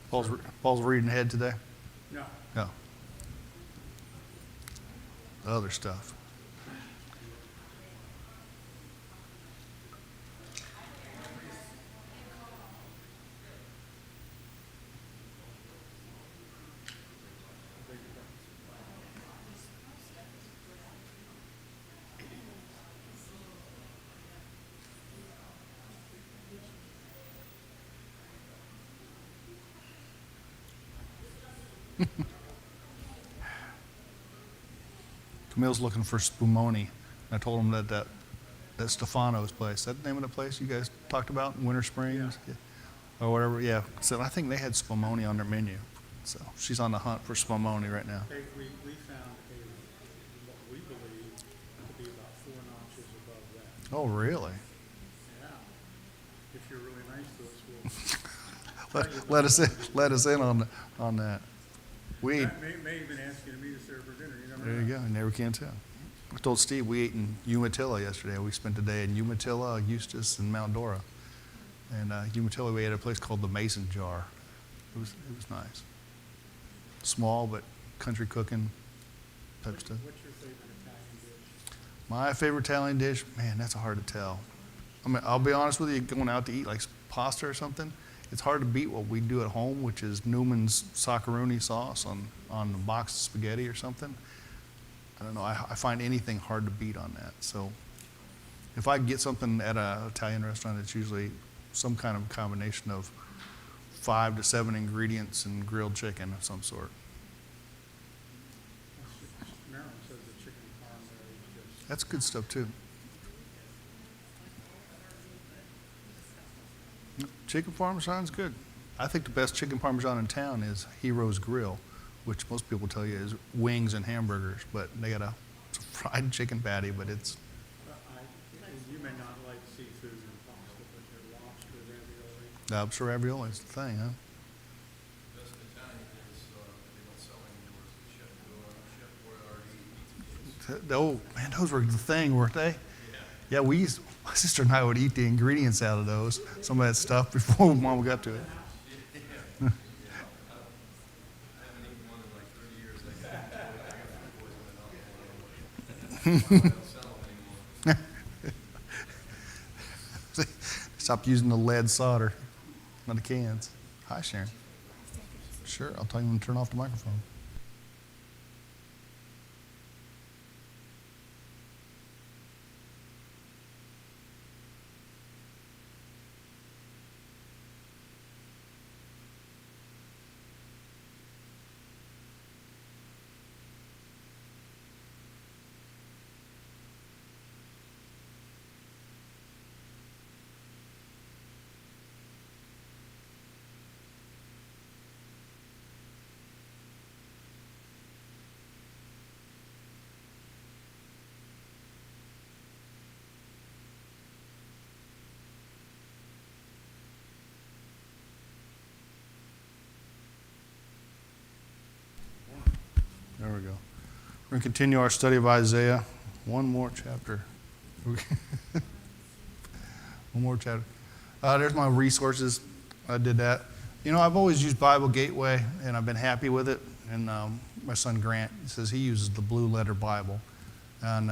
Paul's reading ahead today? No. No. Other stuff. Camille's looking for Spumoni. I told him that's Stefano's place. Is that the name of the place you guys talked about in Winter Springs? Yeah. Or whatever, yeah. So I think they had Spumoni on their menu. So she's on the hunt for Spumoni right now. We found what we believe to be about 4 notches above that. Oh, really? Yeah. If you're really nice to us, Let us in on that. We ate, may even ask you to meet us there for dinner. You never there know. you go. You never can tell. I told Steve we ate in Umatilla yesterday. We spent the day in Umatilla, Eustis, and Mount Dora. And Umatilla, we ate at a place called the Mason Jar. It was nice. Small, but country cooking type stuff. What's your favorite Italian dish? My favorite Italian dish, man, that's hard to tell. I mean, I'll be honest with you, going out to eat like pasta or something, it's hard to beat what we do at home, which is Newman's Saccaroni sauce on a box of spaghetti or something. I don't know, I find anything hard to beat on that. So if I get something at an Italian restaurant, it's usually some kind of combination of 5 to 7 ingredients and grilled chicken of some sort. Marilyn says the chicken parm there is just That's good stuff too. Chicken parmesan's good. I think the best chicken parmesan in town is Hero's Grill, which most people tell you is wings and hamburgers, but they got a fried chicken patty, but it's you may not like seafood and pasta, but your lobster ravioli. lobster ravioli is the thing, huh? Best Italian is they don't sell anymore. Chef Boyardee. Oh, man, those were the thing, weren't they? Yeah, my sister and I would eat the ingredients out of those, some of that stuff before Mom got to it. I haven't eaten one in like 30 years. I got food poisoning. I don't sell them anymore. Stop using the lead solder on the cans. Hi, Sharon. Sure, I'll tell you when to turn off the microphone. There we go. We're going to continue our study of Isaiah. One more chapter. One more chapter. There's my resources. I did that. You know, I've always used Bible Gateway, and I've been happy with it. And my son Grant says he uses the Blue Letter Bible. And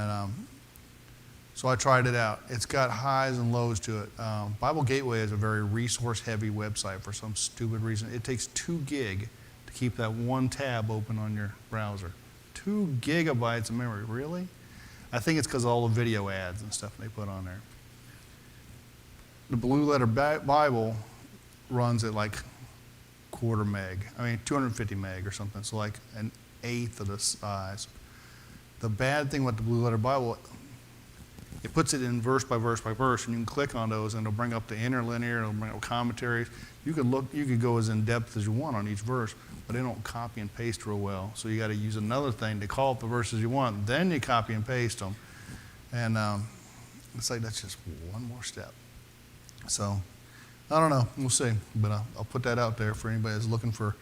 so I tried it out. It's got highs and lows to it. Bible Gateway is a very resource-heavy website for some stupid reason. It takes 2 gig to keep that one tab open on your browser. 2 gigabytes of memory, really? I think it's because of all the video ads and stuff they put on there. The Blue Letter Bible runs at like 1/4 meg. I mean, 250 meg or something, so like an eighth of the size. The bad thing with the Blue Letter Bible, it puts it in verse by verse by verse, and you can click on those, and it'll bring up the interlinear, it'll bring up commentaries. You could go as in depth as you want on each verse, but they don't copy and paste real well. So you got to use another thing to call up the verses you want. Then you copy and paste them, and it's like that's just one more step. So I don't know. We'll see, but I'll put that out there for anybody that's looking for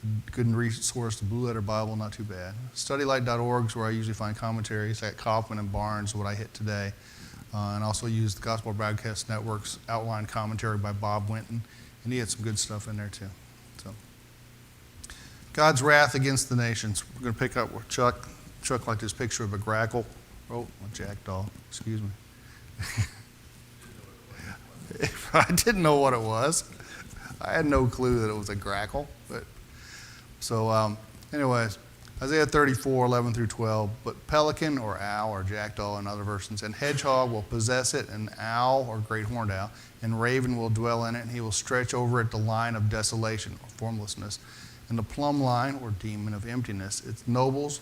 a good resource. The Blue Letter Bible, not too bad. StudyLight.org is where I usually find commentaries at Kaufman and Barnes, what I hit today. And also use the Gospel Broadcast Network's outline commentary by Bob Winton. And he had some good stuff in there too. So God's wrath against the nations. We're going to pick up where Chuck liked this picture of a grackle. Oh, a jackdaw. Excuse me. I didn't know what it was. I had no clue that it was a grackle. But so, anyways, Isaiah 34, 11 through 12. But pelican or owl or jackdaw in other versions, and hedgehog will possess it, and owl or great horned owl, and raven will dwell in it, and he will stretch over it the line of desolation or formlessness, and the plumb line or demon of emptiness. Its nobles,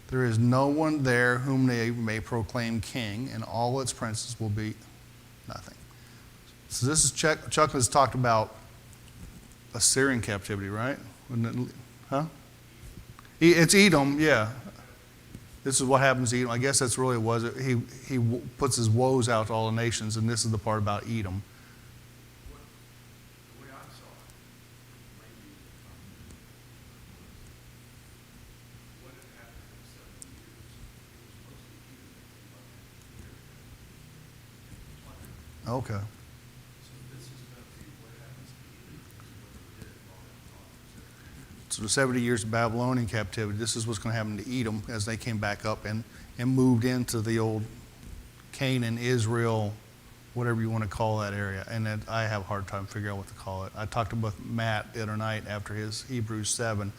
there is no one there whom they may proclaim king, and all its princes will be nothing. So this is Chuck has talked about Assyrian captivity, right? Huh? It's Edom, yeah. This is what happens to Edom. I guess that's really what it was. He puts his woes out to all the nations, and this is the part about Edom. The way I saw it, maybe, what had happened in 70 years, it was mostly Edom that came up in Okay. So this is going to be what happens to Edom, is what they did all that time. So the 70 years of Babylonian captivity, this is what's going to happen to Edom as they came back up and moved into the old Canaan, Israel, whatever you want to call that area. And that I have a hard time figuring out what to call it. I talked with Matt the other night after his Hebrews 7,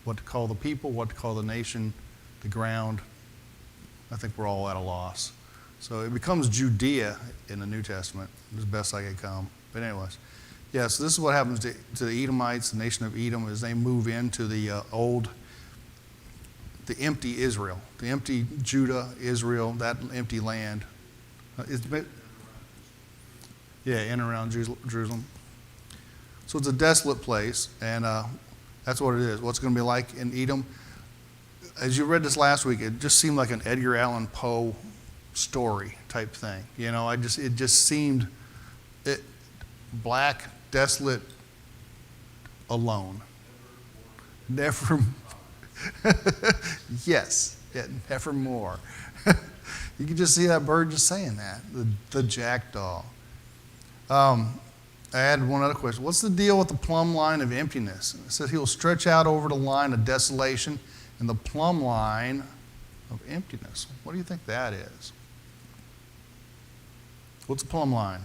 what to call the people, what to call the nation, the ground. I think we're all at a loss. So it becomes Judea in the New Testament, as best I could come. But anyways. Yeah, so this is what happens to the Edomites, the nation of Edom, as they move into the empty Israel, the empty Judah, Israel, that empty land. In and around Jerusalem. So it's a desolate place, and that's what it is. What's going to be like in Edom? As you read this last week, it just seemed like an Edgar Allan Poe story type thing. You know, it just seemed black, desolate, alone. Never. Yes, yeah, nevermore. You can just see that bird just saying that, the jackdaw. I had one other question. What's the deal with the plumb line of emptiness? It says he'll stretch out over the line of desolation and the plumb line of emptiness. What do you think that is? What's the plumb line?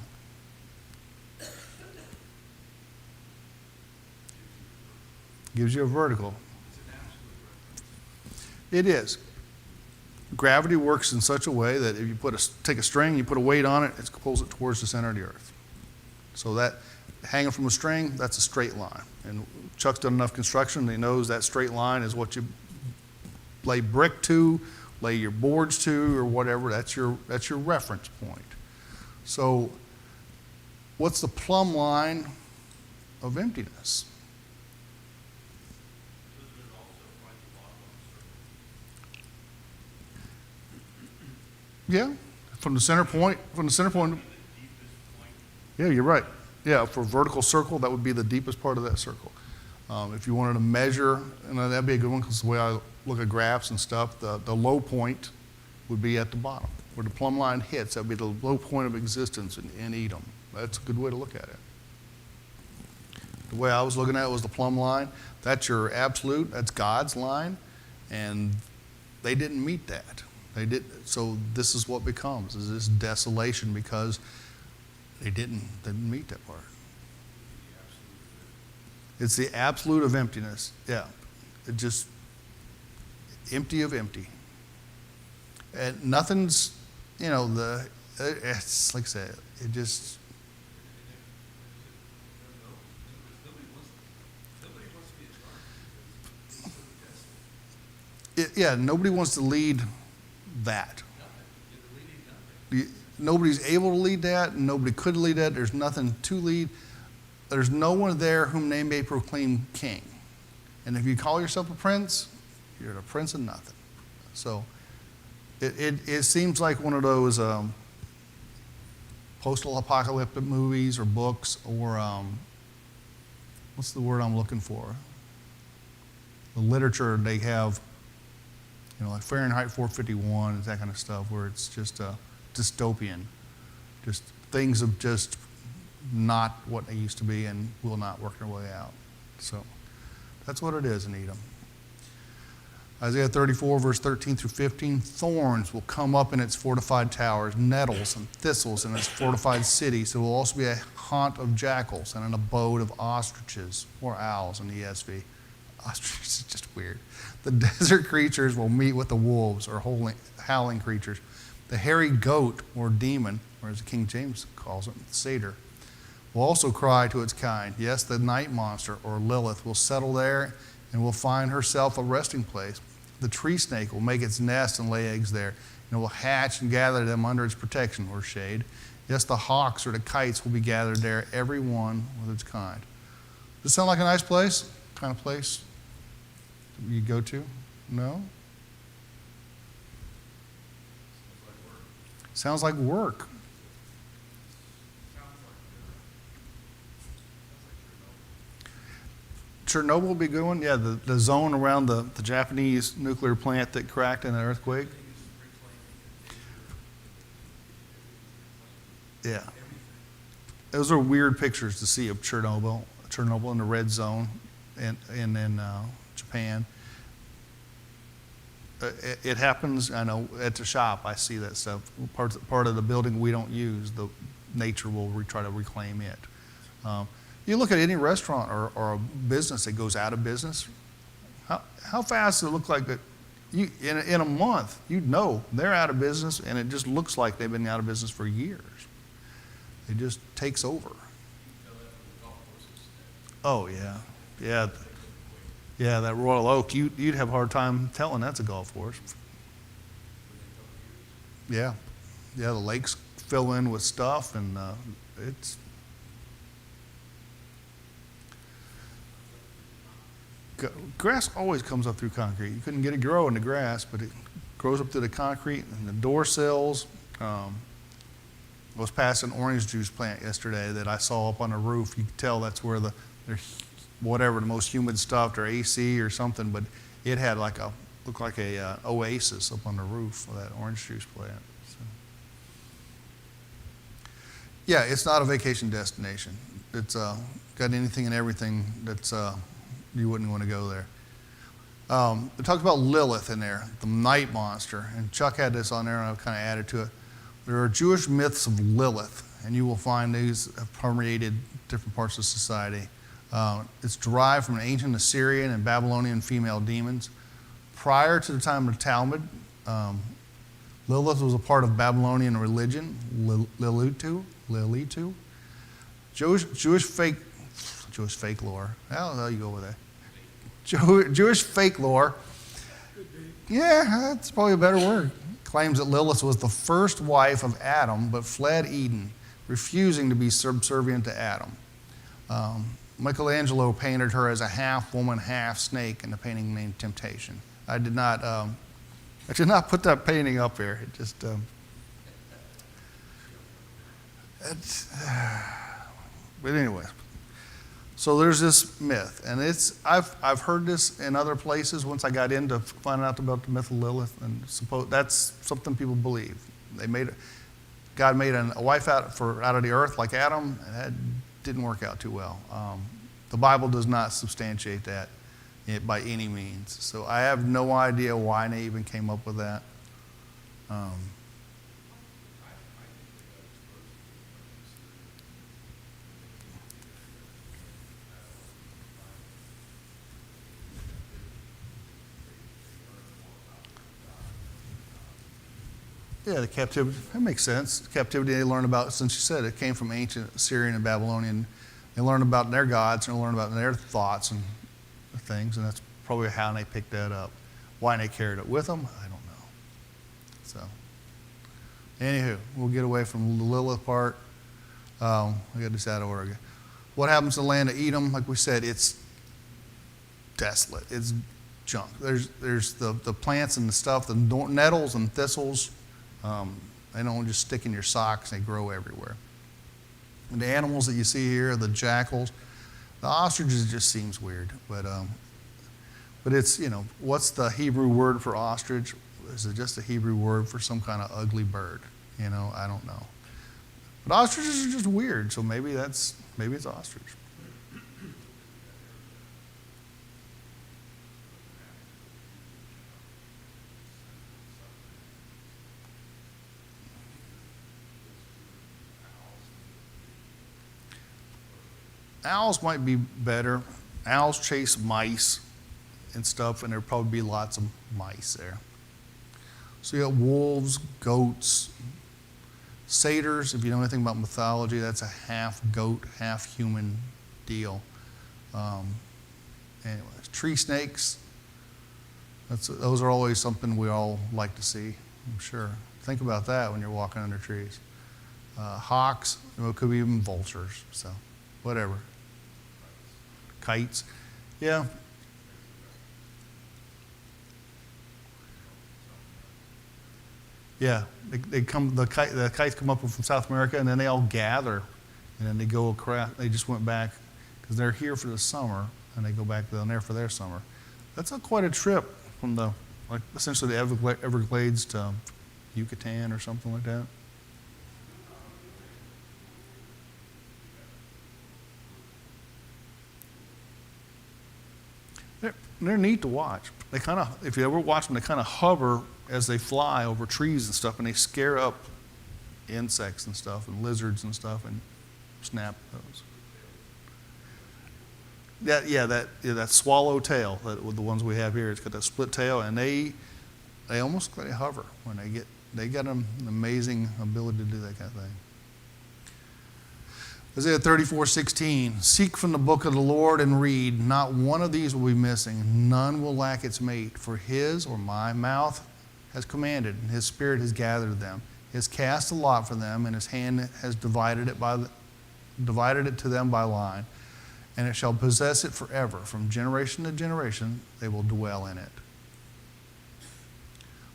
Gives you a vertical. It is. Gravity works in such a way that if you take a string, you put a weight on it, it pulls it towards the center of the earth. So that hanging from a string, that's a straight line. And Chuck's done enough construction, he knows that straight line is what you lay brick to, lay your boards to, or whatever. That's your reference point. So what's the plumb line of emptiness? Yeah, from the center point. Yeah, you're right. Yeah, for a vertical circle, that would be the deepest part of that circle. If you wanted to measure, and that'd be a good one because the way I look at graphs and stuff, the low point would be at the bottom. Where the plumb line hits, that would be the low point of existence in Edom. That's a good way to look at it. The way I was looking at it was the plumb line. That's your absolute, that's God's line, and they didn't meet that. They did, so this is what becomes, is this desolation because they didn't meet that part. It's the absolute of emptiness. Yeah. It just empty of empty. And nothing's, it's like I said, it just. Nobody wants to lead that. Nobody's able to lead that. Nobody could lead that. There's nothing to lead. There's no one there whom they may proclaim king. And if you call yourself a prince, you're a prince of nothing. So it seems like one of those post-apocalyptic movies or books or what's the word I'm looking for? The literature they have, like Fahrenheit 451, that kind of stuff, where it's just dystopian. Just things of just not what they used to be and will not work their way out. So That's what it is in Edom. Isaiah 34, verse 13 through 15, thorns will come up in its fortified towers, nettles and thistles in its fortified cities. It will also be a haunt of jackals and an abode of ostriches, or owls in the ESV. Ostriches is just weird. The desert creatures will meet with the wolves, or howling creatures. The hairy goat, or demon, or as King James calls it, satyr, will also cry to its kind. Yes, the night monster, or Lilith, will settle there and will find herself a resting place. The tree snake will make its nest and lay eggs there, and it will hatch and gather them under its protection, or shade. Yes, the hawks or the kites will be gathered there, every one with its kind. Does this sound like a nice place? Kind of place you go to? No? Sounds like work. Chernobyl will be a good one. Yeah, the zone around the Japanese nuclear plant that cracked in an earthquake. Yeah. Those are weird pictures to see of Chernobyl in the red zone in Japan. It happens, I know, at the shop I see that stuff. Part of the building we don't use, the nature will try to reclaim it. You look at any restaurant or a business that goes out of business, how fast does it look like that? In a month, you'd know they're out of business, and it just looks like they've been out of business for years. It just takes over. Oh, yeah. Yeah. Yeah, that Royal Oak, you'd have a hard time telling that's a golf course. Yeah. Yeah, the lakes fill in with stuff, and it's... Grass always comes up through concrete. You couldn't get it grow in the grass, but it grows up through the concrete and the door sills. I was past an orange juice plant yesterday that I saw up on the roof. You could tell that's where the most humid stuff, or AC or something, but it had looked like a oasis up on the roof of that orange juice plant. So. Yeah, it's not a vacation destination. It's got anything and everything that's you wouldn't want to go there. It talks about Lilith in there, the night monster, and Chuck had this on there, and I've kind of added to it. There are Jewish myths of Lilith, and you will find these have permeated different parts of society. It's derived from an ancient Assyrian and Babylonian female demons. Prior to the time of the Talmud, Lilith was a part of Babylonian religion, Lilitu. Jewish fake lore. How the hell you go with that? Jewish fake lore. Yeah, that's probably a better word. Claims that Lilith was the first wife of Adam, but fled Eden, refusing to be subservient to Adam. Michelangelo painted her as a half woman, half snake in the painting named Temptation. I did not put that painting up here. It just, but anyway. So there's this myth, and I've heard this in other places. Once I got into finding out about the myth of Lilith, and that's something people believe. God made a wife out of the earth like Adam, and that didn't work out too well. The Bible does not substantiate that by any means. So I have no idea why they even came up with that. Yeah, the captivity, that makes sense. The captivity they learned about, since you said it came from ancient Assyrian and Babylonian, they learned about their gods and learned about their thoughts and things, and that's probably how they picked that up. Why they carried it with them, I don't know. So, anywho, we'll get away from the Lilith part. We got this out of order. What happens to the land of Edom? Like we said, it's desolate. It's junk. There's the plants and the stuff, the nettles and thistles. They don't just stick in your socks, they grow everywhere. And the animals that you see here, the jackals, the ostriches just seems weird. But it's, what's the Hebrew word for ostrich? Is it just a Hebrew word for some kind of ugly bird? I don't know. But ostriches are just weird, so maybe it's ostrich. owls might be better. Owls chase mice and stuff, and there'd probably be lots of mice there. So you got wolves, goats, satyrs. If you know anything about mythology, that's a half goat, half human deal. Anyways, tree snakes. Those are always something we all like to see, I'm sure. Think about that when you're walking under trees. Hawks, it could be even vultures, so whatever. Kites, yeah. Yeah, they come. The kites come up from South America, and then they all gather, and then they go across. They just went back because they're here for the summer, and they go back down there for their summer. That's quite a trip from essentially the Everglades to Yucatan or something like that. They're neat to watch. They kind of, if you ever watch them, they kind of hover as they fly over trees and stuff, and they scare up insects and stuff, and lizards and stuff, and snap those. That swallowtail, the ones we have here, it's got that split tail, and they almost hover when they got an amazing ability to do that kind of thing. Isaiah 34:16, seek from the book of the Lord and read. Not one of these will be missing. None will lack its mate. For his or my mouth has commanded, and his spirit has gathered them. He has cast a lot for them, and his hand has divided it to them by line. And it shall possess it forever. From generation to generation, they will dwell in it.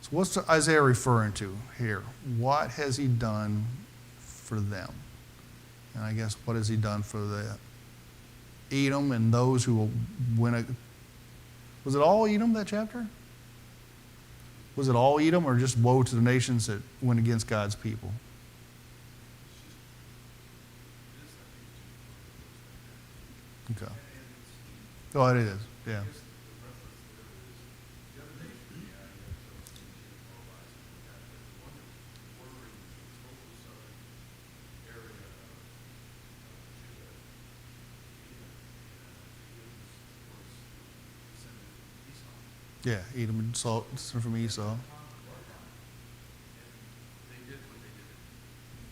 So what's Isaiah referring to here? What has he done for them? And I guess what has he done for the Edom and those who will win was it all Edom, that chapter? Was it all Edom, or just woe to the nations that went against God's people? Okay. Oh, it is, yeah. Yeah, Edom and Esau, from Esau.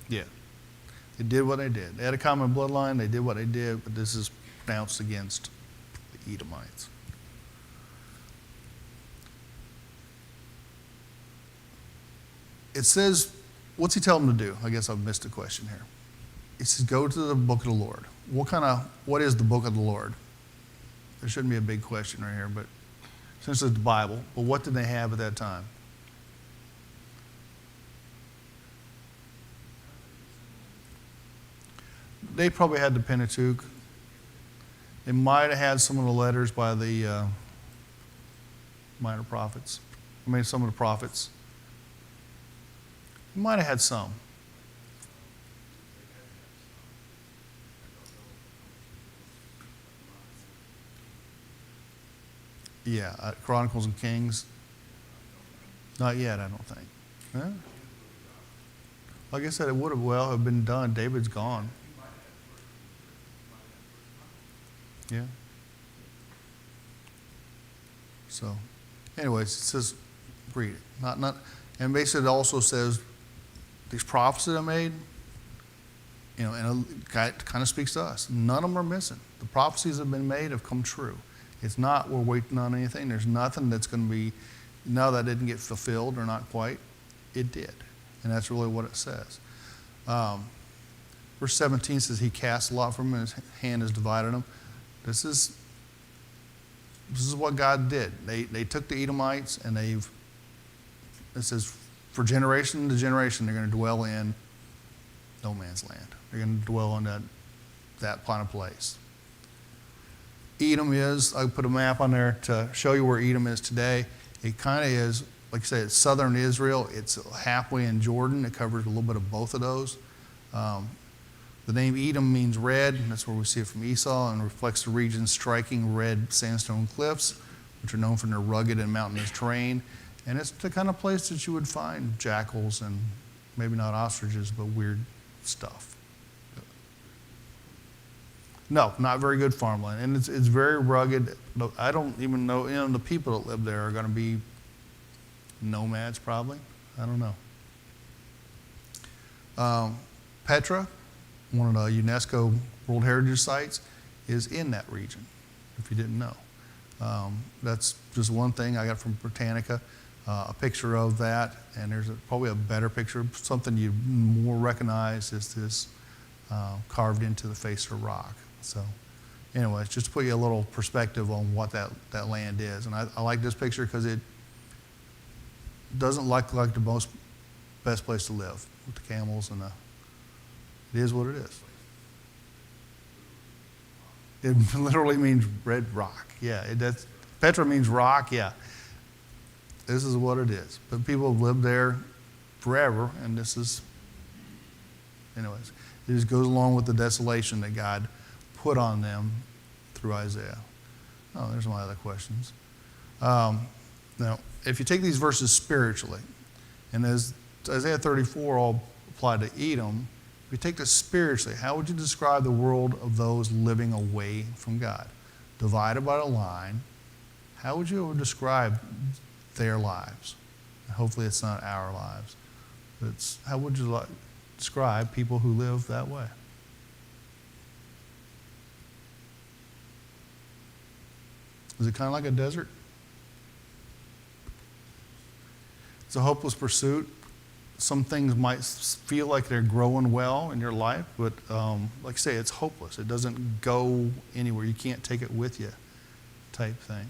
Yeah. They did what they did. They had a common bloodline, they did what they did, but this is pronounced against the Edomites. It says, what's he tell them to do? I guess I've missed a question here. It says, go to the book of the Lord. What is the book of the Lord? There shouldn't be a big question right here, but since it's the Bible, but what did they have at that time? They probably had the Pentateuch. They might have had some of the letters by the minor prophets. Some of the prophets. They might have had some. Yeah, Chronicles and Kings. Not yet, I don't think. Yeah. Like I said, it would have been done. David's gone. Yeah. So, anyways, it says, read it. And basically, it also says these prophecies I made. And it kind of speaks to us. None of them are missing. The prophecies that have been made have come true. It's not we're waiting on anything. There's nothing that's going to be, no, that didn't get fulfilled or not quite. It did. And that's really what it says. Verse 17 says, he cast a lot from them, and his hand has divided them. This is what God did. They took the Edomites, and it says, for generation to generation, they're going to dwell in no man's land. They're going to dwell in that kind of place. Edom is, I put a map on there to show you where Edom is today. It kind of is, like I said, it's southern Israel. It's halfway in Jordan. It covers a little bit of both of those. The name Edom means red, and that's where we see it from Esau, and reflects the region's striking red sandstone cliffs, which are known for their rugged and mountainous terrain. And it's the kind of place that you would find jackals and maybe not ostriches, but weird stuff. No, not very good farmland, and it's very rugged. I don't even know, the people that live there are going to be nomads probably. I don't know. Petra, one of the UNESCO World Heritage Sites, is in that region, if you didn't know. That's just one thing I got from Britannica, a picture of that, and there's probably a better picture, something you more recognize is this carved into the face of rock. So anyways, just to put you a little perspective on what that land is. And I like this picture because it doesn't look like the best place to live with the camels and it is what it is. It literally means red rock. Yeah, Petra means rock, yeah. This is what it is. But people have lived there forever, and this is, anyways, it just goes along with the desolation that God put on them through Isaiah. Oh, there's my other questions. Now, if you take these verses spiritually, and as Isaiah 34 all apply to Edom, if you take this spiritually, how would you describe the world of those living away from God? Divided by a line, how would you describe their lives? Hopefully it's not our lives. But how would you describe people who live that way? Is it kind of like a desert? It's a hopeless pursuit. Some things might feel like they're growing well in your life, but like I say, it's hopeless. It doesn't go anywhere. You can't take it with you type thing.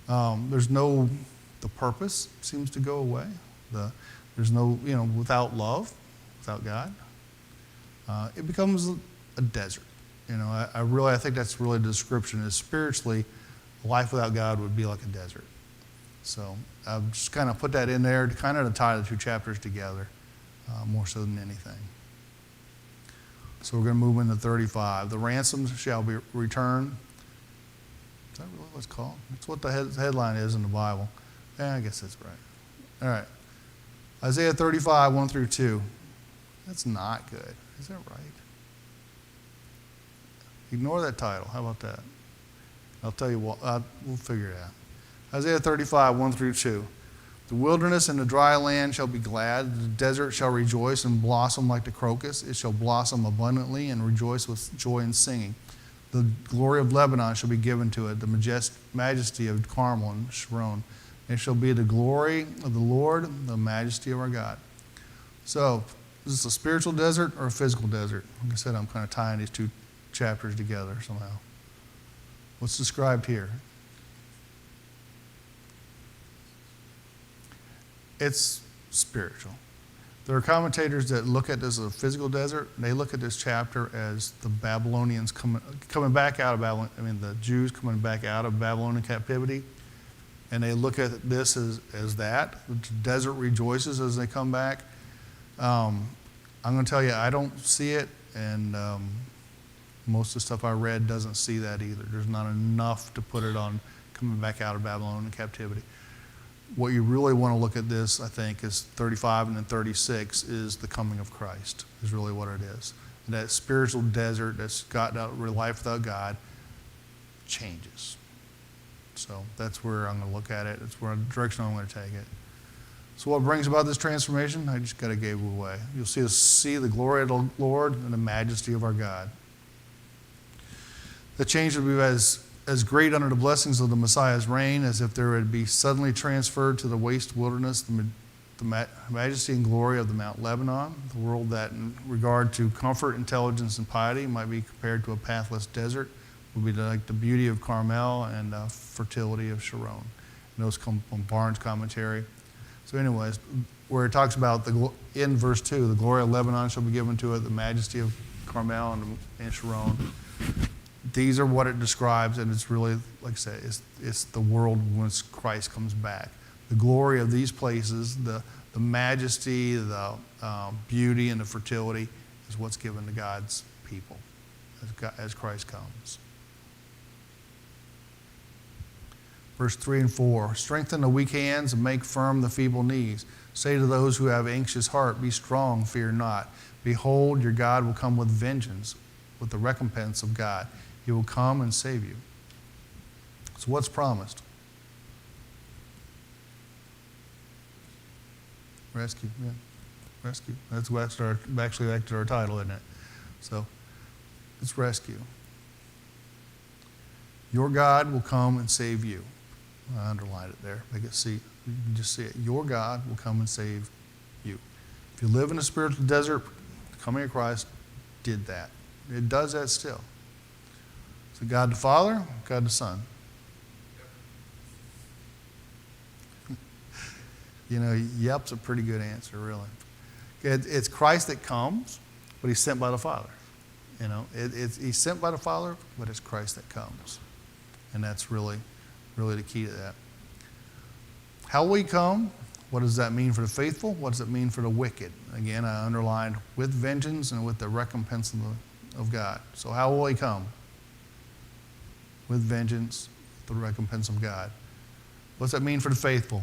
The purpose seems to go away. There's no, without love, without God, it becomes a desert. I think that's really the description is spiritually, life without God would be like a desert. So I've just kind of put that in there to kind of tie the two chapters together more so than anything. So we're going to move into 35. The ransom shall be returned. Is that really what it's called? That's what the headline is in the Bible. Yeah, I guess that's right. All right. Isaiah 35, 1 through 2. That's not good. Is that right? Ignore that title. How about that? I'll tell you what. We'll figure it out. Isaiah 35, 1 through 2. The wilderness and the dry land shall be glad. The desert shall rejoice and blossom like the crocus. It shall blossom abundantly and rejoice with joy and singing. The glory of Lebanon shall be given to it, the majesty of Carmel and Sharon. It shall be the glory of the Lord, the majesty of our God. So, is this a spiritual desert or a physical desert? Like I said, I'm kind of tying these two chapters together somehow. What's described here? It's spiritual. There are commentators that look at this as a physical desert. They look at this chapter as the Babylonians coming back out of Babylon. The Jews coming back out of Babylonian captivity. And they look at this as that. The desert rejoices as they come back. I'm going to tell you, I don't see it, and most of the stuff I read doesn't see that either. There's not enough to put it on coming back out of Babylonian captivity. What you really want to look at this, I think, is 35 and then 36 is the coming of Christ, is really what it is. And that spiritual desert that's got out life without God changes. So that's where I'm going to look at it. That's where the direction I'm going to take it. So what brings about this transformation? I just got to give it away. You'll see the glory of the Lord and the majesty of our God. The change will be as great under the blessings of the Messiah's reign as if there would be suddenly transferred to the waste wilderness the majesty and glory of the Mount Lebanon, the world that in regard to comfort, intelligence, and piety might be compared to a pathless desert, would be like the beauty of Carmel and fertility of Sharon. And those come from Barnes' commentary. So anyways, where it talks about, in verse 2, the glory of Lebanon shall be given to it, the majesty of Carmel and Sharon. These are what it describes, and it's really, like I say, it's the world once Christ comes back. The glory of these places, the majesty, the beauty, and the fertility is what's given to God's people as Christ comes. Verse 3 and 4, strengthen the weak hands and make firm the feeble knees. Say to those who have anxious heart, be strong, fear not. Behold, your God will come with vengeance. with the recompense of God. He will come and save you. So what's promised? Rescue, yeah. Rescue. That's actually our title, isn't it? So it's rescue. Your God will come and save you. I underlined it there. Make it see. You can just see it. Your God will come and save you. If you live in a spiritual desert, coming to Christ did that. It does that still. So God the Father, God the Son. You know, yep's a pretty good answer, really. It's Christ that comes, but he's sent by the Father. You know, he's sent by the Father, but it's Christ that comes. And that's really, really the key to that. How will he come? What does that mean for the faithful? What does it mean for the wicked? Again, I underlined with vengeance and with the recompense of God. So how will he come? With vengeance, the recompense of God. What's that mean for the faithful?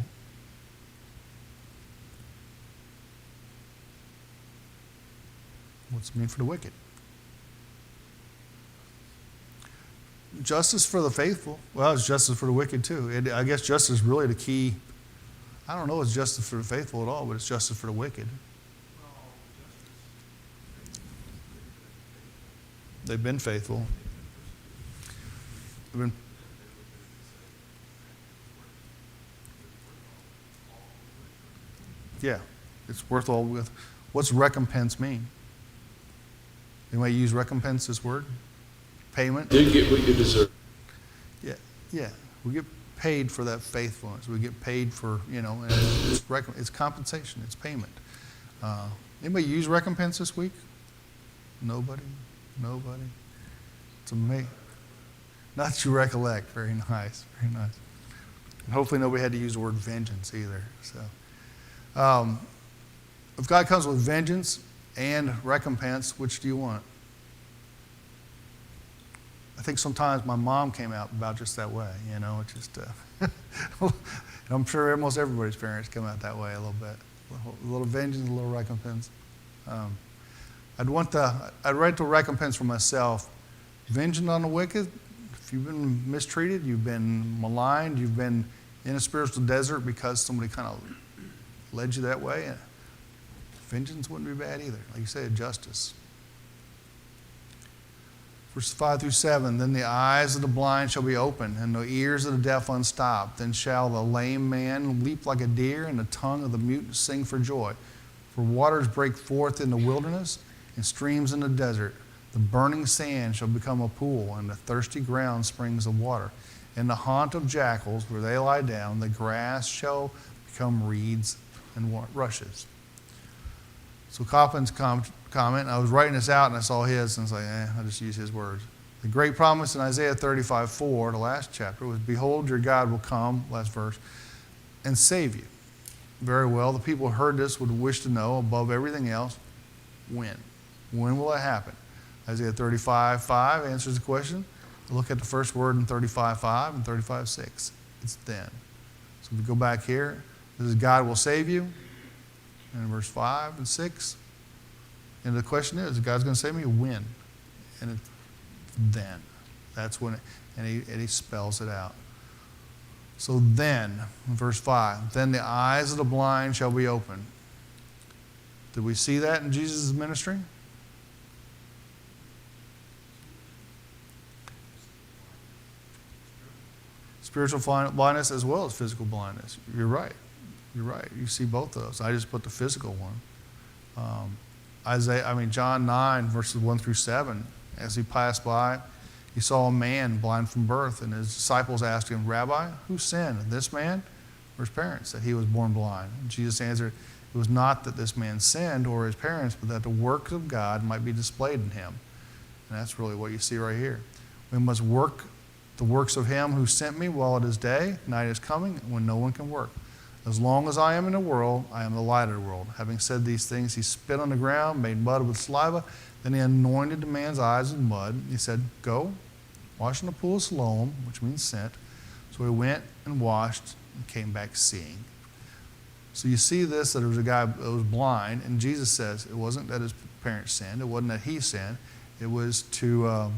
What's it mean for the wicked? Justice for the faithful. Well, it's justice for the wicked too. I guess justice is really the key. I don't know if it's justice for the faithful at all, but it's justice for the wicked. They've been faithful. They've been. Yeah, it's worth all with. What's recompense mean? Anybody use recompense, this word? Payment? You get what you deserve. Yeah. We get paid for that faithfulness. We get paid for, and it's compensation. It's payment. Anybody use recompense this week? Nobody? It's amazing. Not that you recollect. Very nice. Very nice. And hopefully nobody had to use the word vengeance either. So, if God comes with vengeance and recompense, which do you want? I think sometimes my mom came out about just that way, It's just, I'm sure almost everybody's parents come out that way a little bit. A little vengeance, a little recompense. I'd write the recompense for myself. Vengeance on the wicked. If you've been mistreated, you've been maligned, you've been in a spiritual desert because somebody kind of led you that way, vengeance wouldn't be bad either. Like you said, justice. Verses 5 through 7, then the eyes of the blind shall be opened, and the ears of the deaf unstopped. Then shall the lame man leap like a deer, and the tongue of the mute sing for joy. For waters break forth in the wilderness, and streams in the desert. The burning sand shall become a pool, and the thirsty ground springs of water. In the haunt of jackals, where they lie down, the grass shall become reeds and rushes. So Coplin's comment, I was writing this out and I saw his, and I was like, I'll just use his words. The great promise in Isaiah 35:4, the last chapter, was, behold, your God will come, last verse, and save you. Very well, the people who heard this would wish to know, above everything else, when. When will it happen? Isaiah 35:5 answers the question. Look at the first word in 35:5 and 35:6. It's then. So if we go back here, this is God will save you. And in verse 5 and 6, and the question is, God's going to save me? When? And it's then. That's when, and he spells it out. So then, in verse 5, then the eyes of the blind shall be opened. Did we see that in Jesus' ministry? Spiritual blindness as well as physical blindness. You're right. You see both of those. I just put the physical one. John 9, verses 1 through 7, as he passed by, he saw a man blind from birth, and his disciples asked him, Rabbi, who sinned, this man or his parents, that he was born blind? And Jesus answered, it was not that this man sinned or his parents, but that the works of God might be displayed in him. And that's really what you see right here. We must work the works of him who sent me while it is day. Night is coming when no one can work. As long as I am in the world, I am the light of the world. Having said these things, he spit on the ground, made mud with saliva. Then he anointed the man's eyes with mud. He said, go, wash in the pool of Siloam, which means sent. So he went and washed and came back seeing. So you see this, that there was a guy that was blind, and Jesus says it wasn't that his parents sinned. It wasn't that he sinned. It was to that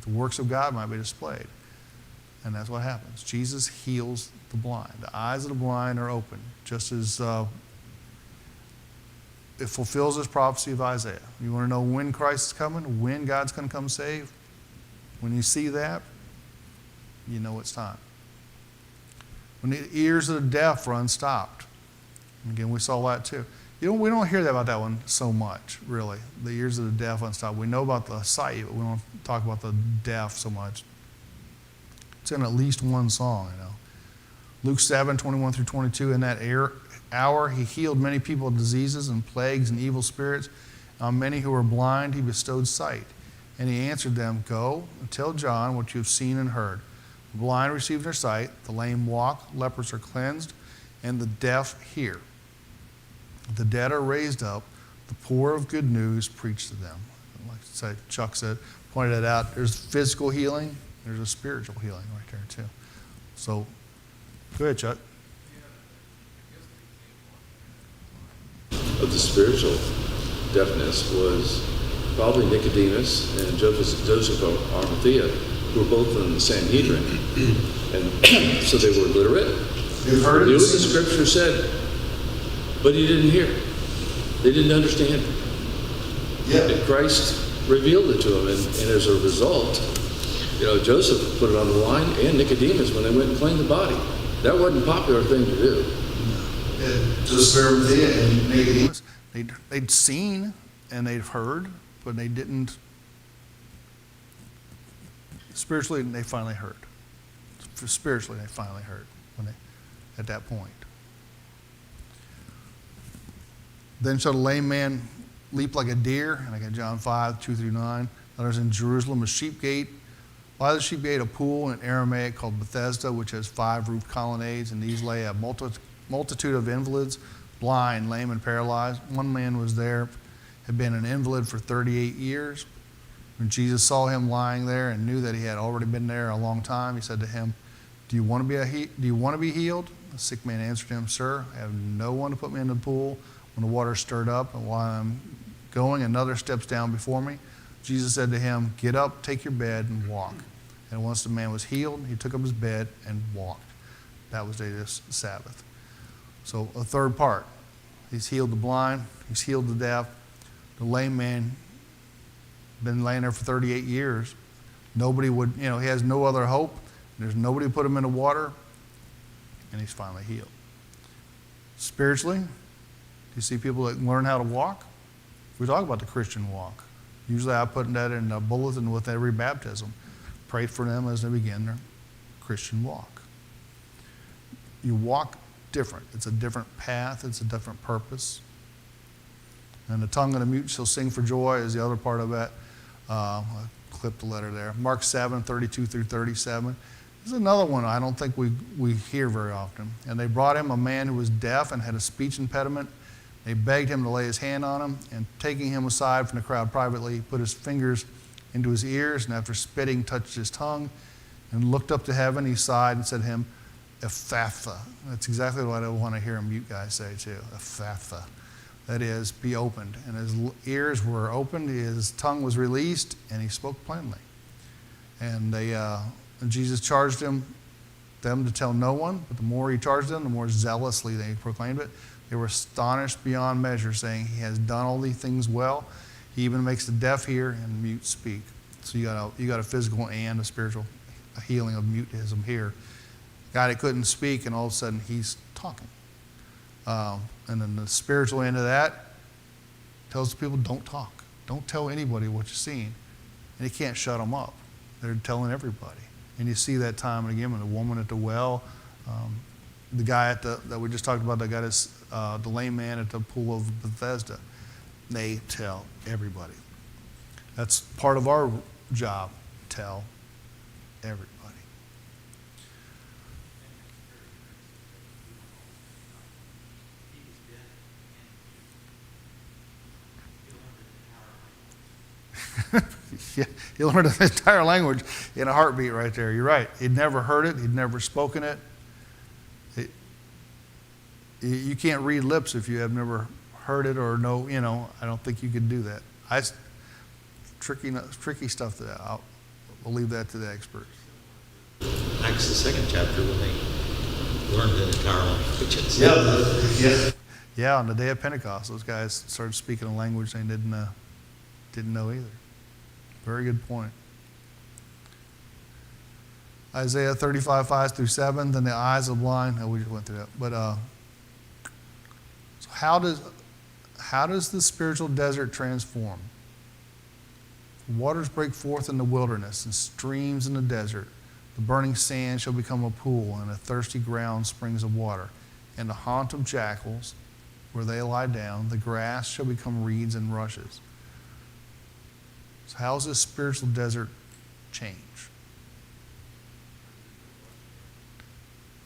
the works of God might be displayed. And that's what happens. Jesus heals the blind. The eyes of the blind are open, just as it fulfills this prophecy of Isaiah. You want to know when Christ is coming, when God's going to come save? When you see that, you know it's time. When the ears of the deaf are unstopped. And again, we saw that too. We don't hear about that one so much, really. The ears of the deaf unstopped. We know about the sight, but we don't talk about the deaf so much. It's in at least one song, Luke 7, 21 through 22, in that hour he healed many people of diseases and plagues and evil spirits. On many who were blind he bestowed sight. And he answered them, "Go and tell John what you have seen and heard. The blind receive their sight, the lame walk, lepers are cleansed, and the deaf hear. The dead are raised up, the poor of good news preach to them." Like Chuck said, pointed it out, there's physical healing, there's a spiritual healing right there too. So, go ahead, Chuck. Of the spiritual deafness was probably Nicodemus and Joseph of Arimathea, who were both in the Sanhedrin. And so they were literate. You've heard They knew it. what the scripture said, but he didn't hear. They didn't understand. Yeah. And Christ revealed it to them. And as a result, Joseph put it on the line, and Nicodemus when they went and cleaned the body. That wasn't a popular thing to do. Joseph of Arimathea and Nicodemus, they'd seen and they'd heard, but they didn't. Spiritually, they finally heard. Spiritually, they finally heard at that point. Then shall the lame man leap like a deer, and I got John 5, 2 through 9. Others in Jerusalem, a sheep gate. By the sheep gate, a pool in Aramaic called Bethesda, which has 5 roofed colonnades, and these lay a multitude of invalids, blind, lame, and paralyzed. One man was there, had been an invalid for 38 years. When Jesus saw him lying there and knew that he had already been there a long time, he said to him, Do you want to be healed? The sick man answered him, Sir, I have no one to put me in the pool when the water is stirred up, and while I'm going, another steps down before me. Jesus said to him, Get up, take your bed, and walk. And once the man was healed, he took up his bed and walked. That was the day of the Sabbath. So a third part. He's healed the blind. He's healed the deaf. The lame man, been laying there for 38 years. Nobody would, he has no other hope. There's nobody to put him in the water. And he's finally healed. Spiritually, do you see people that learn how to walk? We talk about the Christian walk. Usually I put that in a bulletin with every baptism. Pray for them as they begin their Christian walk. You walk different. It's a different path. It's a different purpose. And the tongue of the mute shall sing for joy is the other part of that. I clipped the letter there. Mark 7, 32 through 37. This is another one I don't think we hear very often. And they brought him a man who was deaf and had a speech impediment. They begged him to lay his hand on him, and taking him aside from the crowd privately, he put his fingers into his ears, and after spitting, touched his tongue, and looked up to heaven. He sighed and said to him, Ephphatha. That's exactly what I want to hear a mute guy say too. Ephphatha. That is, be opened. And his ears were opened, his tongue was released, and he spoke plainly. And Jesus charged them to tell no one, but the more he charged them, the more zealously they proclaimed it. They were astonished beyond measure, saying, He has done all these things well. He even makes the deaf hear and the mute speak. So you got a physical and a spiritual healing of mutism here. Guy that couldn't speak, and all of a sudden he's talking. And then the spiritual end of that tells the people, don't talk. Don't tell anybody what you're seeing. And he can't shut them up. They're telling everybody. And you see that time and again with the woman at the well, the guy that we just talked about, that got the lame man at the pool of Bethesda. They tell everybody. That's part of our job. Tell everybody. Yeah, he learned the entire language in a heartbeat right there. You're right. He'd never heard it. He'd never spoken it. You can't read lips if you have never heard it or know, I don't think you could do that. I tricky stuff that we'll leave that to the experts. Acts, the second chapter, when they learned the entire language. Yeah, on the day of Pentecost, those guys started speaking a language they didn't know either. Very good point. Isaiah 35, 5 through 7, then the eyes of the blind. Oh, we just went through that. But so how does the spiritual desert transform? Waters break forth in the wilderness and streams in the desert. The burning sand shall become a pool, and a thirsty ground springs of water. And the haunt of jackals, where they lie down, the grass shall become reeds and rushes. So how does this spiritual desert change?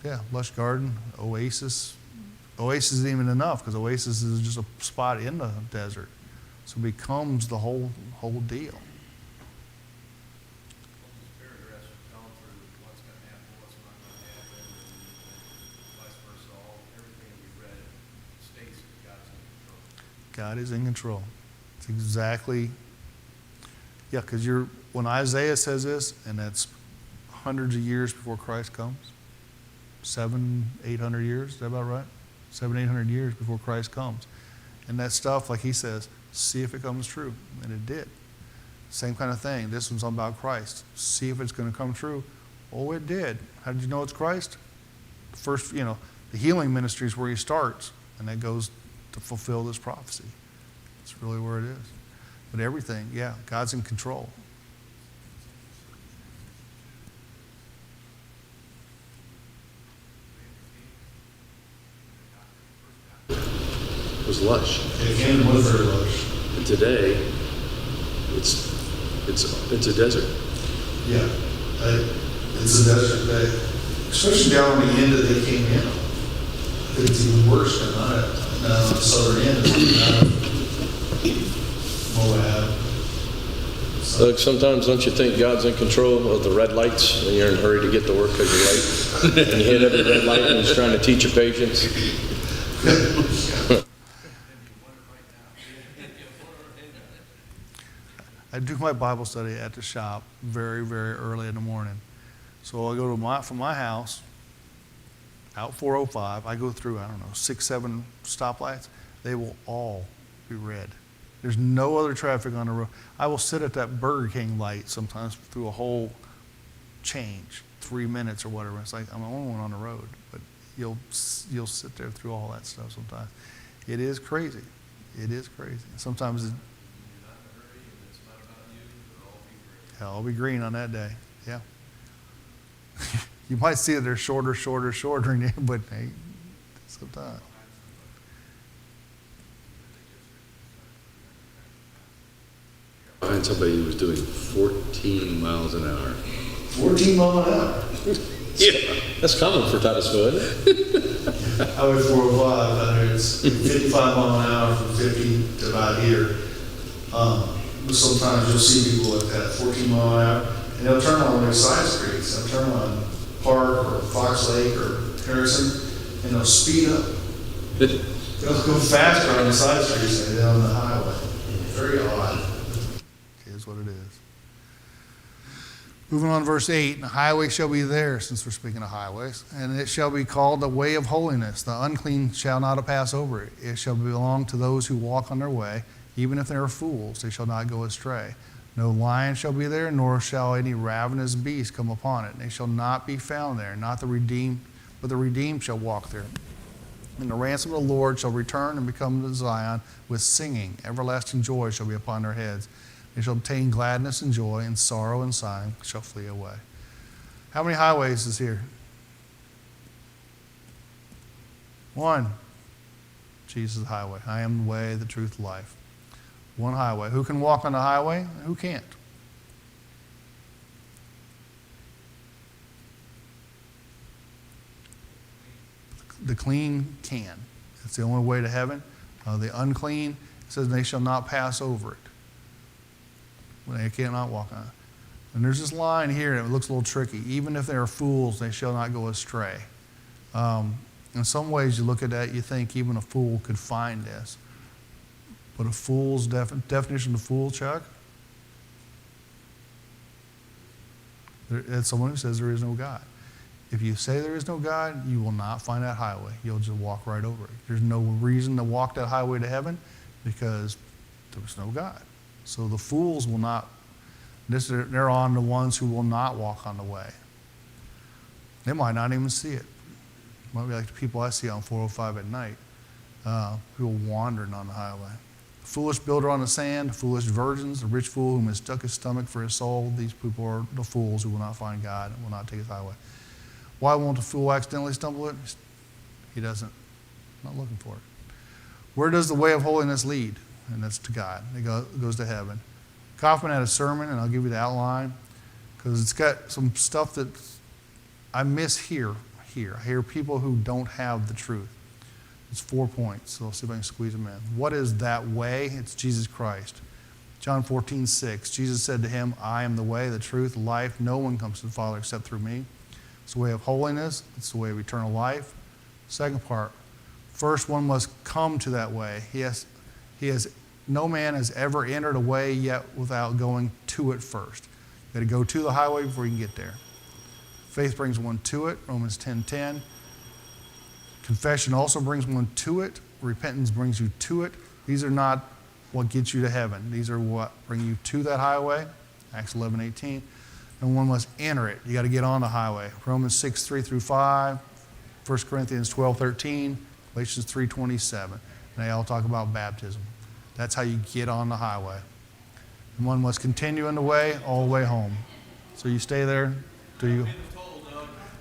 Yeah, lush garden, oasis. Oasis isn't even enough because oasis is just a spot in the desert. So it becomes the whole deal. Spirit rest going through what's going to happen, what's not going to happen, and vice versa. Everything we read states that God's in control. God is in control. It's exactly, yeah, because when Isaiah says this, and that's hundreds of years before Christ comes, 700-800 years, is that about right? 700-800 years before Christ comes. And that stuff, like he says, see if it comes true. And it did. Same kind of thing. This one's all about Christ. See if it's going to come true. Oh, it did. How did you know it's Christ? First, the healing ministry is where he starts, and that goes to fulfill this prophecy. That's really where it is. But everything, yeah, God's in control. Was lush. It was very lush. And today, it's a desert. Yeah, it's a desert day, especially down on the end that they came in on. I think it's even worse than on the southern end of Moab. Look, sometimes don't you think God's in control of the red lights when you're in a hurry to get to work because you're late? And you hit every red light and he's trying to teach you patience. I do my Bible study at the shop very, very early in the morning. So I go from my house, out 405, I go through, 6, 7 stoplights. They will all be red. There's no other traffic on the road. I will sit at that Burger King light sometimes through a whole change, 3 minutes or whatever. It's like I'm the only one on the road, but you'll sit there through all that stuff sometimes. It is crazy. It is crazy. Sometimes I'll be green on that day. Yeah. You might see that they're shorter, than you, but hey, sometimes. Find somebody who was doing 14 miles an hour. 14 miles an hour. Yeah, that's common for Titusville, isn't it? Highway 405, it's 55 miles an hour from 50 to about here. But sometimes you'll see people at that 14 mile an hour, and they'll turn on their side streets. They'll turn on Park or Fox Lake or Harrison, and they'll speed up. They'll go faster on the side streets than they do on the highway. Very odd. It is what it is. Moving on to verse 8, the highway shall be there, since we're speaking of highways, and it shall be called the way of holiness. The unclean shall not pass over it. It shall belong to those who walk on their way. Even if they are fools, they shall not go astray. No lion shall be there, nor shall any ravenous beast come upon it. They shall not be found there, not the redeemed, but the redeemed shall walk there. And the ransom of the Lord shall return and become to Zion with singing. Everlasting joy shall be upon their heads. They shall obtain gladness and joy, and sorrow and sighing shall flee away. How many highways is here? 1. Jesus' highway. I am the way, the truth, the life. 1 highway. Who can walk on the highway? Who can't? The clean can. It's the only way to heaven. The unclean, it says they shall not pass over it. They cannot walk on it. And there's this line here, and it looks a little tricky. Even if they are fools, they shall not go astray. In some ways, you look at that, you think even a fool could find this. But a fool's definition of fool, Chuck? It's someone who says there is no God. If you say there is no God, you will not find that highway. You'll just walk right over it. There's no reason to walk that highway to heaven because there's no God. So the fools will not, they're on the ones who will not walk on the way. They might not even see it. It might be like the people I see on 405 at night, people wandering on the highway. The foolish builder on the sand, the foolish virgins, the rich fool who mistook his stomach for his soul. These people are the fools who will not find God and will not take his highway. Why won't the fool accidentally stumble it? He doesn't. Not looking for it. Where does the way of holiness lead? And that's to God. It goes to heaven. Kaufman had a sermon, and I'll give you the outline, because it's got some stuff that I miss here. I hear people who don't have the truth. It's 4 points, so I'll see if I can squeeze them in. What is that way? It's Jesus Christ. John 14:6, Jesus said to him, I am the way, the truth, the life. No one comes to the Father except through me. It's the way of holiness. It's the way of eternal life. Second part, first one must come to that way. No man has ever entered a way yet without going to it first. You've got to go to the highway before you can get there. Faith brings one to it, Romans 10:10. Confession also brings one to it. Repentance brings you to it. These are not what gets you to heaven. These are what bring you to that highway, Acts 11:18. And one must enter it. You got to get on the highway. Romans 6:3-5, 1 Corinthians 12:13, Galatians 3:27. And they all talk about baptism. That's how you get on the highway. And one must continue in the way all the way home. So you stay there till you.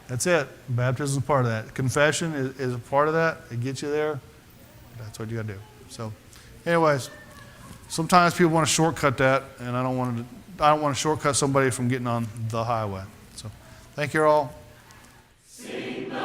That's it. Baptism is part of that. Confession is a part of that. It gets you there. That's what you got to do. So, anyways, sometimes people want to shortcut that, and I don't want to shortcut somebody from getting on the highway. So, thank you all. Sing the